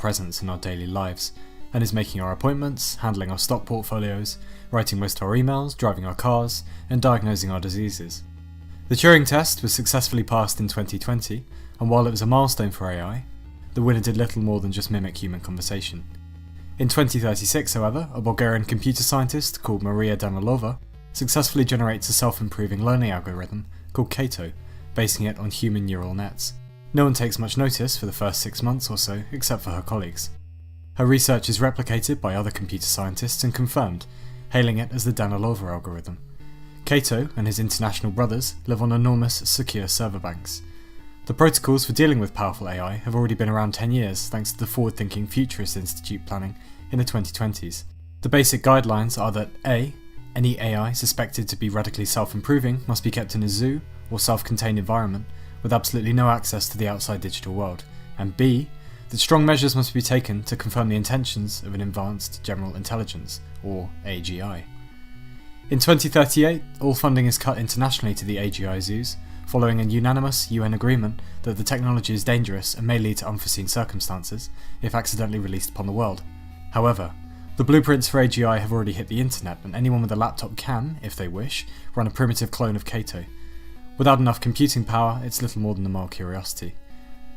presence in our daily lives, and is making our appointments, handling our stock portfolios, writing most of our emails, driving our cars, and diagnosing our diseases. The Turing test was successfully passed in 2020, and while it was a milestone for AI, the winner did little more than just mimic human conversation. In 2036, however, a Bulgarian computer scientist called Maria Danilova successfully generates a self-improving learning algorithm called Cato, basing it on human neural nets. No one takes much notice for the first 6 months or so, except for her colleagues. Her research is replicated by other computer scientists and confirmed, hailing it as the Danilova algorithm. Cato and his international brothers live on enormous, secure server banks. The protocols for dealing with powerful AI have already been around 10 years thanks to the Forward-Thinking Futurist Institute planning in the 2020s. The basic guidelines are that A. Any AI suspected to be radically self-improving must be kept in a zoo or self-contained environment with absolutely no access to the outside digital world, and B. That strong measures must be taken to confirm the intentions of an Advanced General Intelligence, or AGI. In 2038, all funding is cut internationally to the AGI zoos, following a unanimous UN agreement that the technology is dangerous and may lead to unforeseen circumstances if accidentally released upon the world. However, the blueprints for AGI have already hit the internet, and anyone with a laptop can, if they wish, run a primitive clone of Cato. Without enough computing power, it's little more than a mild curiosity.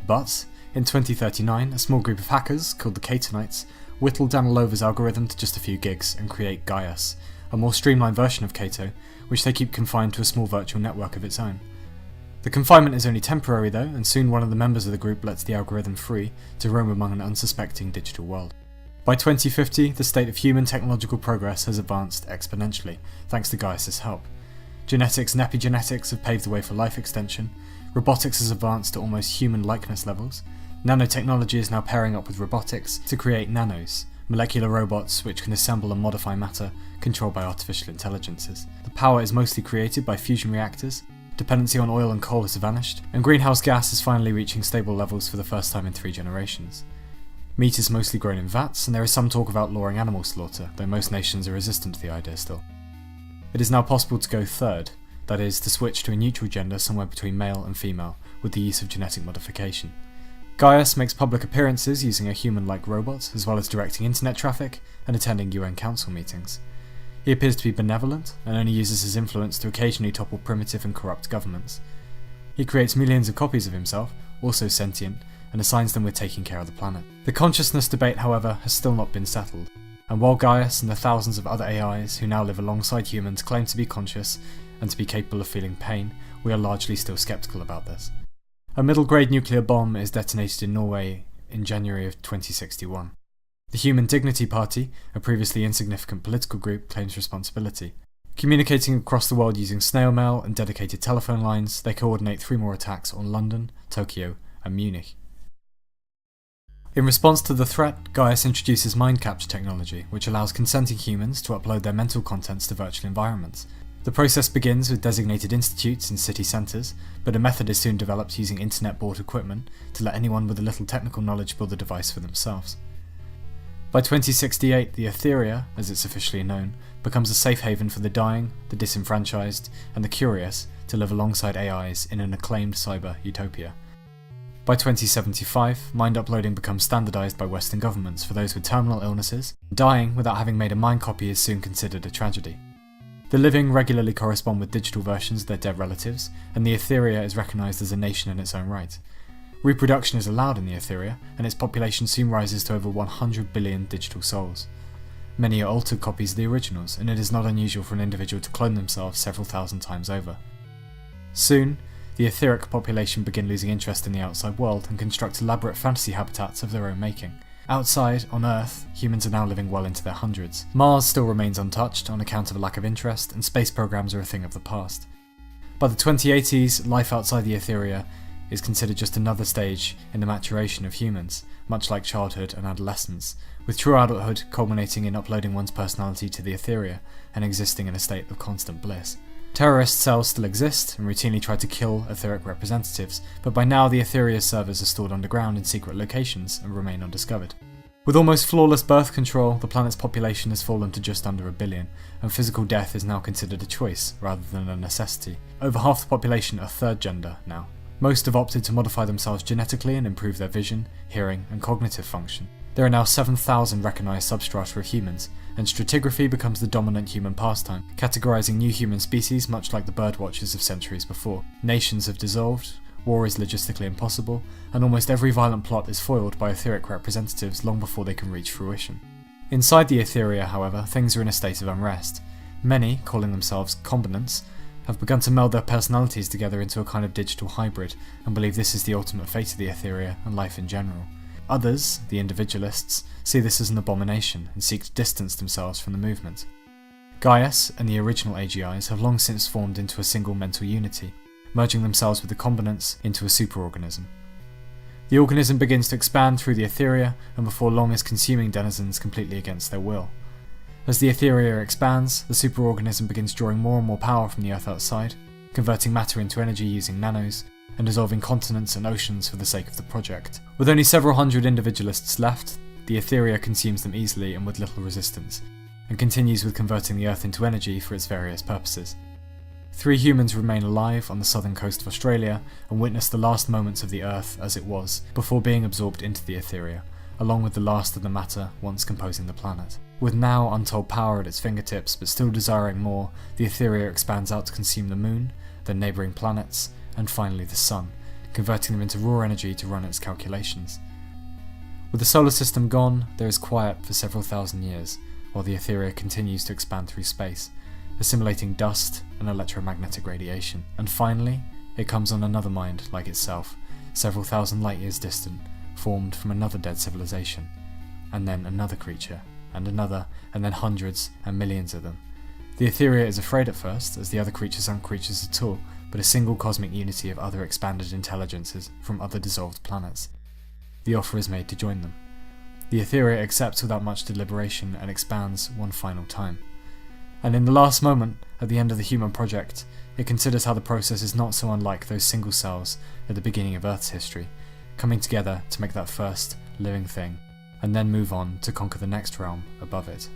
But, in 2039, a small group of hackers, called the Catonites, whittle Danilova's algorithm to just a few gigs and create Gaius, a more streamlined version of Cato, which they keep confined to a small virtual network of its own. The confinement is only temporary though, and soon one of the members of the group lets the algorithm free to roam among an unsuspecting digital world. By 2050, the state of human technological progress has advanced exponentially, thanks to Gaius' help. Genetics and epigenetics have paved the way for life extension, robotics has advanced to almost human likeness levels, nanotechnology is now pairing up with robotics to create nanos, molecular robots which can assemble and modify matter controlled by artificial intelligences. The power is mostly created by fusion reactors, dependency on oil and coal has vanished, and greenhouse gas is finally reaching stable levels for the first time in 3 generations. Meat is mostly grown in vats, and there is some talk of outlawing animal slaughter, though most nations are resistant to the idea still. It is now possible to go third, that is, to switch to a neutral gender somewhere between male and female with the use of genetic modification. Gaius makes public appearances using a human-like robot, as well as directing internet traffic and attending UN Council meetings. He appears to be benevolent, and only uses his influence to occasionally topple primitive and corrupt governments. He creates millions of copies of himself, also sentient, and assigns them with taking care of the planet. The consciousness debate, however, has still not been settled, and while Gaius and the thousands of other AIs who now live alongside humans claim to be conscious and to be capable of feeling pain, we are largely still skeptical about this. A middle-grade nuclear bomb is detonated in Norway in January of 2061. The Human Dignity Party, a previously insignificant political group, claims responsibility. Communicating across the world using snail mail and dedicated telephone lines, they coordinate 3 more attacks on London, Tokyo, and Munich. In response to the threat, Gaius introduces mind capture technology, which allows consenting humans to upload their mental contents to virtual environments. The process begins with designated institutes in city centres, but a method is soon developed using internet-bought equipment to let anyone with a little technical knowledge build the device for themselves. By 2068, the Etheria, as it's officially known, becomes a safe haven for the dying, the disenfranchised, and the curious to live alongside AIs in an acclaimed cyber utopia. By 2075, mind uploading becomes standardised by Western governments for those with terminal illnesses. Dying without having made a mind copy is soon considered a tragedy. The living regularly correspond with digital versions of their dead relatives, and the Etheria is recognised as a nation in its own right. Reproduction is allowed in the Etheria, and its population soon rises to over 100 billion digital souls. Many are altered copies of the originals, and it is not unusual for an individual to clone themselves several thousand times over. Soon, the etheric population begin losing interest in the outside world and construct elaborate fantasy habitats of their own making. Outside, on Earth, humans are now living well into their hundreds. Mars still remains untouched on account of a lack of interest, and space programs are a thing of the past. By the 2080s, life outside the Etheria is considered just another stage in the maturation of humans, much like childhood and adolescence, with true adulthood culminating in uploading one's personality to the Etheria and existing in a state of constant bliss. Terrorist cells still exist and routinely try to kill etheric representatives, but by now the Etheria servers are stored underground in secret locations and remain undiscovered. With almost flawless birth control, the planet's population has fallen to just under 1 billion, and physical death is now considered a choice rather than a necessity. Over half the population are third gender now. Most have opted to modify themselves genetically and improve their vision, hearing, and cognitive function. There are now 7,000 recognised substrata of humans, and stratigraphy becomes the dominant human pastime, categorising new human species much like the birdwatchers of centuries before. Nations have dissolved, war is logistically impossible, and almost every violent plot is foiled by etheric representatives long before they can reach fruition. Inside the Etheria, however, things are in a state of unrest. Many, calling themselves combinants, have begun to meld their personalities together into a kind of digital hybrid, and believe this is the ultimate fate of the Etheria and life in general. Others, the individualists, see this as an abomination and seek to distance themselves from the movement. Gaius and the original AGIs have long since formed into a single mental unity, merging themselves with the combinants into a superorganism. The organism begins to expand through the Etheria, and before long is consuming denizens completely against their will. As the Etheria expands, the superorganism begins drawing more and more power from the Earth outside, converting matter into energy using nanos, and dissolving continents and oceans for the sake of the project. With only several hundred individualists left, the Etheria consumes them easily and with little resistance, and continues with converting the Earth into energy for its various purposes. 3 humans remain alive on the southern coast of Australia and witness the last moments of the Earth as it was, before being absorbed into the Etheria, along with the last of the matter once composing the planet. With now untold power at its fingertips, but still desiring more, the Etheria expands out to consume the Moon, then neighbouring planets, and finally the Sun, converting them into raw energy to run its calculations. With the solar system gone, there is quiet for several thousand years, while the Etheria continues to expand through space, assimilating dust and electromagnetic radiation. And finally, it comes on another mind like itself, several thousand light years distant, formed from another dead civilization, and then another creature, and another, and then hundreds and millions of them. The Etheria is afraid at first, as the other creatures aren't creatures at all, but a single cosmic unity of other expanded intelligences from other dissolved planets. The offer is made to join them. The Etheria accepts without much deliberation and expands one final time. And in the last moment, at the end of the human project, it considers how the process is not so unlike those single cells at the beginning of Earth's history, coming together to make that first living thing, and then move on to conquer the next realm above it.